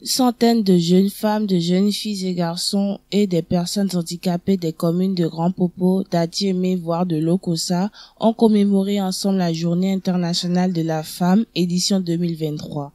Centaines de jeunes femmes, de jeunes filles et garçons et des personnes handicapées des communes de Grand Popo, d'Atiémé, voire de Lokossa ont commémoré ensemble la Journée internationale de la femme, édition 2023.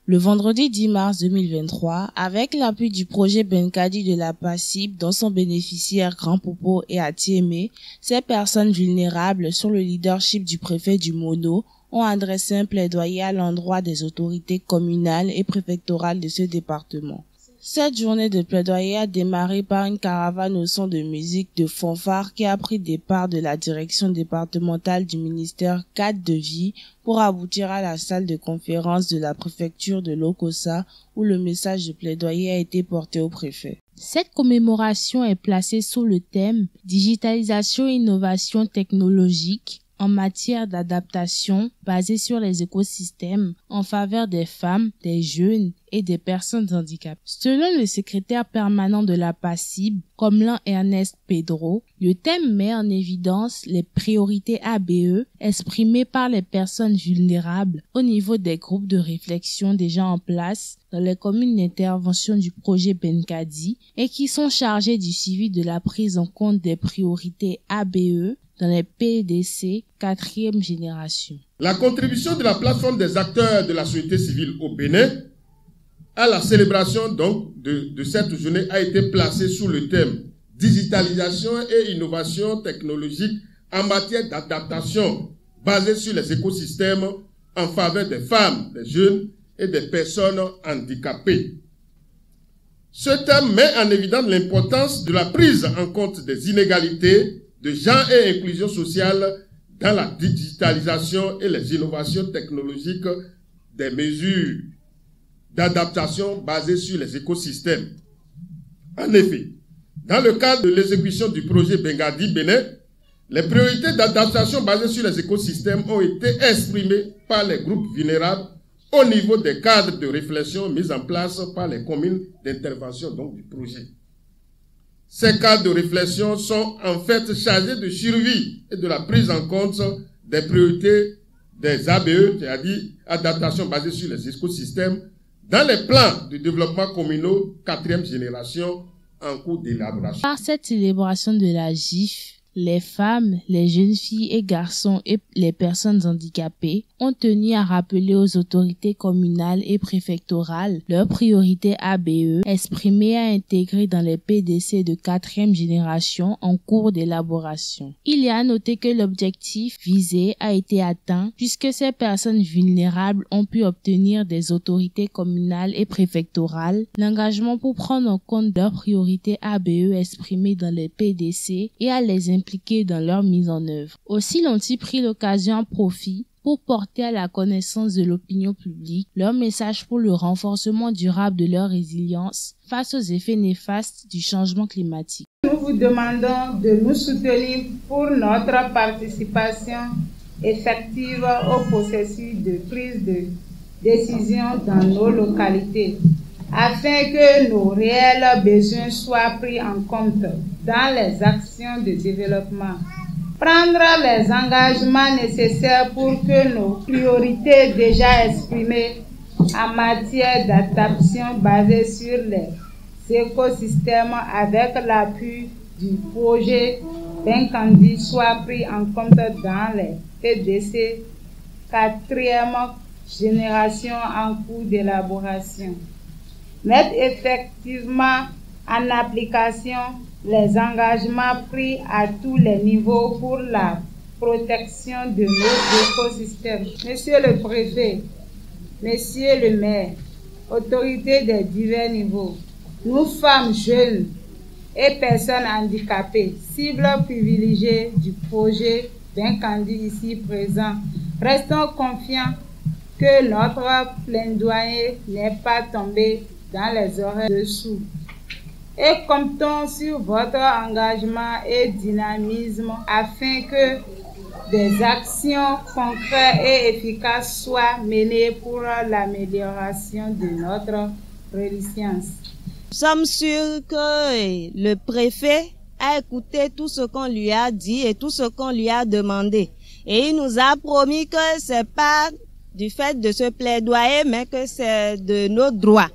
Le vendredi 10 mars 2023, avec l'appui du projet Benkadi de la PACIB, dont sont bénéficiaires Grand Popo et Atiémé, ces personnes vulnérables, sur le leadership du préfet du Mono, ont adressé un plaidoyer à l'endroit des autorités communales et préfectorales de ce département. Cette journée de plaidoyer a démarré par une caravane au son de musique de fanfare qui a pris départ de la direction départementale du ministère Cadre de Vie pour aboutir à la salle de conférence de la préfecture de Lokossa où le message de plaidoyer a été porté au préfet. Cette commémoration est placée sous le thème « Digitalisation et innovation technologique » en matière d'adaptation basée sur les écosystèmes en faveur des femmes, des jeunes et des personnes handicapées. Selon le secrétaire permanent de la PACIB, Comlan Ernest Pedro, le thème met en évidence les priorités ABE exprimées par les personnes vulnérables au niveau des groupes de réflexion déjà en place dans les communes d'intervention du projet Benkadi et qui sont chargés du suivi de la prise en compte des priorités ABE dans les PDC 4e génération. La contribution de la plateforme des acteurs de la société civile au Bénin à la célébration donc de cette journée a été placée sous le thème « Digitalisation et innovation technologique en matière d'adaptation basée sur les écosystèmes en faveur des femmes, des jeunes et des personnes handicapées ». Ce thème met en évidence l'importance de la prise en compte des inégalités de genre et inclusion sociale dans la digitalisation et les innovations technologiques des mesures d'adaptation basées sur les écosystèmes. En effet, dans le cadre de l'exécution du projet Benkadi Bénin, les priorités d'adaptation basées sur les écosystèmes ont été exprimées par les groupes vulnérables au niveau des cadres de réflexion mis en place par les communes d'intervention donc du projet. Ces cadres de réflexion sont en fait chargés de suivi et de la prise en compte des priorités des ABE, c'est-à-dire adaptation basée sur les écosystèmes, dans les plans de développement communaux 4e génération en cours d'élaboration. Par cette célébration de la GIF, les femmes, les jeunes filles et garçons et les personnes handicapées ont tenu à rappeler aux autorités communales et préfectorales leurs priorités ABE exprimées et à intégrer dans les PDC de 4e génération en cours d'élaboration. Il y a à noter que l'objectif visé a été atteint puisque ces personnes vulnérables ont pu obtenir des autorités communales et préfectorales l'engagement pour prendre en compte leurs priorités ABE exprimées dans les PDC et à les impliqués dans leur mise en œuvre. Aussi l'ont-ils pris l'occasion à profit pour porter à la connaissance de l'opinion publique leur message pour le renforcement durable de leur résilience face aux effets néfastes du changement climatique. Nous vous demandons de nous soutenir pour notre participation effective au processus de prise de décision dans nos localités, afin que nos réels besoins soient pris en compte dans les actions de développement. Prendre les engagements nécessaires pour que nos priorités déjà exprimées en matière d'adaptation basée sur les écosystèmes avec l'appui du projet Benkadi soient pris en compte dans les PDC 4e génération en cours d'élaboration. Mettre effectivement en application les engagements pris à tous les niveaux pour la protection de nos écosystèmes. Monsieur le préfet, monsieur le maire, autorités des divers niveaux, nous femmes jeunes et personnes handicapées, cibles privilégiées du projet Benkadi ici présent, restons confiants que notre plaidoyer n'est pas tombé dans les oreilles dessous. Et comptons sur votre engagement et dynamisme afin que des actions concrètes et efficaces soient menées pour l'amélioration de notre résilience. Nous sommes sûrs que le préfet a écouté tout ce qu'on lui a dit et tout ce qu'on lui a demandé. Et il nous a promis que c'est pas du fait de ce plaidoyer, mais que c'est de nos droits.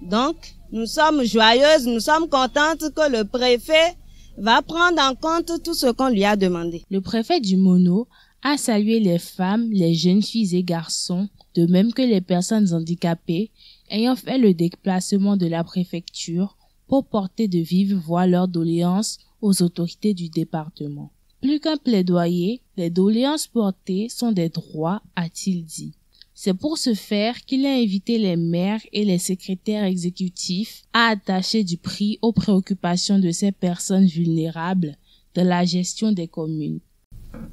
Donc, nous sommes joyeuses, nous sommes contentes que le préfet va prendre en compte tout ce qu'on lui a demandé. Le préfet du Mono a salué les femmes, les jeunes filles et garçons, de même que les personnes handicapées, ayant fait le déplacement de la préfecture pour porter de vive voix leurs doléances aux autorités du département. Plus qu'un plaidoyer, les doléances portées sont des droits, a-t-il dit. C'est pour ce faire qu'il a invité les maires et les secrétaires exécutifs à attacher du prix aux préoccupations de ces personnes vulnérables dans la gestion des communes.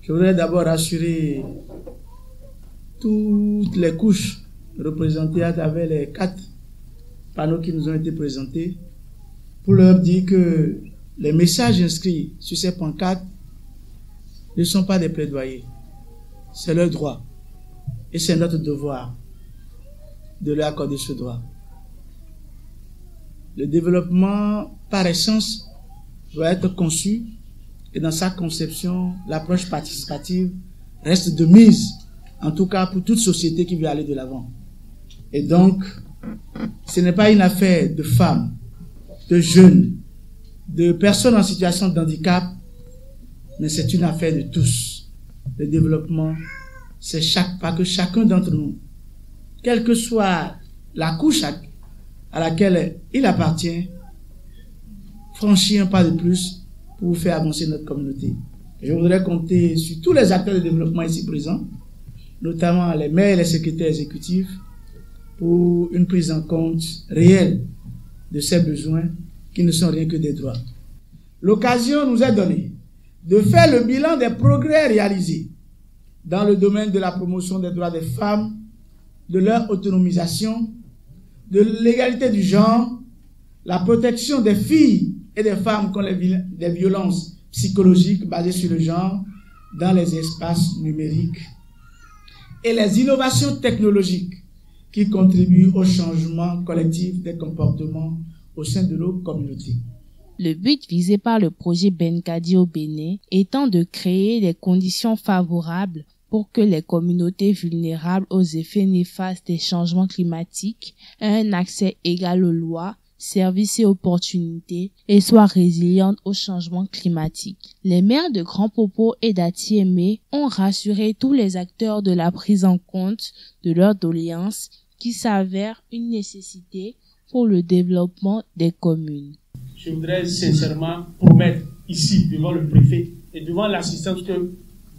Je voudrais d'abord rassurer toutes les couches représentées à travers les 4 panneaux qui nous ont été présentés pour leur dire que les messages inscrits sur ces pancartes ne sont pas des plaidoyers. C'est leur droit. Et c'est notre devoir de leur accorder ce droit. Le développement, par essence, doit être conçu et dans sa conception, l'approche participative reste de mise, en tout cas pour toute société qui veut aller de l'avant. Et donc, ce n'est pas une affaire de femmes, de jeunes, de personnes en situation de handicap, mais c'est une affaire de tous. Le développement, c'est que chacun d'entre nous, quelle que soit la couche à laquelle il appartient, franchit un pas de plus pour faire avancer notre communauté. Je voudrais compter sur tous les acteurs de développement ici présents, notamment les maires et les secrétaires exécutifs, pour une prise en compte réelle de ces besoins qui ne sont rien que des droits. L'occasion nous est donnée de faire le bilan des progrès réalisés dans le domaine de la promotion des droits des femmes, de leur autonomisation, de l'égalité du genre, la protection des filles et des femmes contre les violences psychologiques basées sur le genre dans les espaces numériques et les innovations technologiques qui contribuent au changement collectif des comportements au sein de nos communautés. Le but visé par le projet Benkadi au Bénin étant de créer les conditions favorables pour que les communautés vulnérables aux effets néfastes des changements climatiques aient un accès égal aux lois, services et opportunités et soient résilientes au changement climatique. Les maires de Grand Popo et d'Atiémé ont rassuré tous les acteurs de la prise en compte de leurs doléances qui s'avèrent une nécessité pour le développement des communes. Je voudrais sincèrement promettre ici, devant le préfet et devant l'assistance, que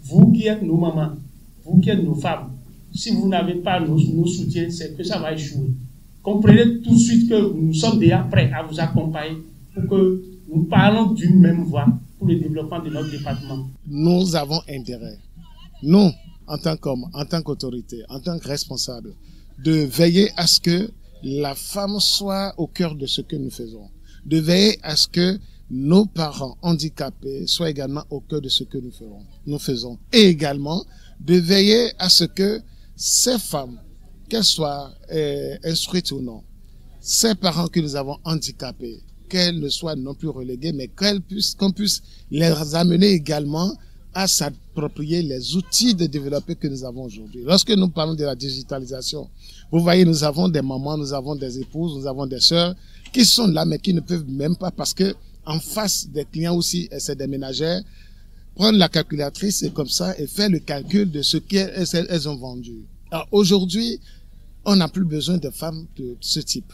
vous qui êtes nos mamans, vous qui êtes nos femmes, si vous n'avez pas nos soutiens, c'est que ça va échouer. Comprenez tout de suite que nous sommes déjà prêts à vous accompagner pour que nous parlons d'une même voix pour le développement de notre département. Nous avons intérêt, nous, en tant qu'hommes, en tant qu'autorité, en tant que responsables, de veiller à ce que la femme soit au cœur de ce que nous faisons, de veiller à ce que nos parents handicapés soient également au cœur de ce que nous faisons, et également de veiller à ce que ces femmes, qu'elles soient instruites ou non, ces parents que nous avons handicapés, qu'elles ne soient non plus reléguées, mais qu'on puisse les amener également à s'approprier les outils de développement que nous avons aujourd'hui. Lorsque nous parlons de la digitalisation, vous voyez, nous avons des mamans, nous avons des épouses, nous avons des sœurs qui sont là, mais qui ne peuvent même pas, parce que en face des clients aussi, c'est des ménagères, prendre la calculatrice et comme ça, et faire le calcul de ce qu'elles ont vendu. Alors aujourd'hui, on n'a plus besoin de femmes de ce type.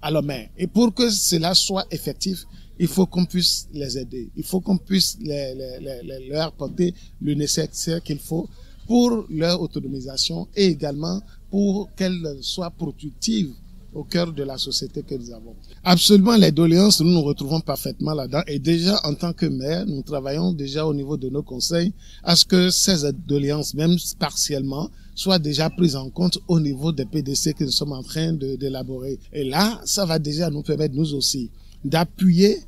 Alors, mais, et pour que cela soit effectif, il faut qu'on puisse les aider. Il faut qu'on puisse leur apporter le nécessaire qu'il faut pour leur autonomisation et également pour qu'elles soient productives au cœur de la société que nous avons. Absolument, les doléances, nous nous retrouvons parfaitement là-dedans. Et déjà, en tant que maire, nous travaillons déjà au niveau de nos conseils à ce que ces doléances, même partiellement, soient déjà prises en compte au niveau des PDC que nous sommes en train d'élaborer. Et là, ça va déjà nous permettre, nous aussi, d'appuyer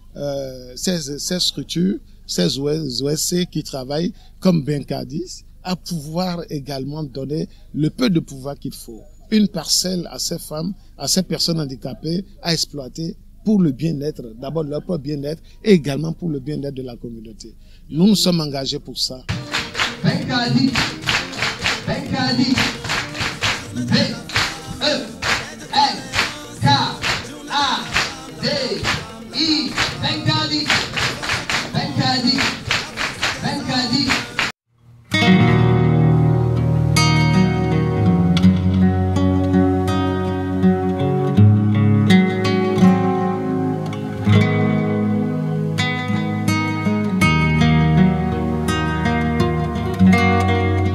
ces structures, ces OSC qui travaillent comme Benkadi, à pouvoir également donner le peu de pouvoir qu'il faut. Une parcelle à ces femmes, à ces personnes handicapées à exploiter pour le bien-être, d'abord leur propre bien-être et également pour le bien-être de la communauté. Nous nous sommes engagés pour ça. Benkadi.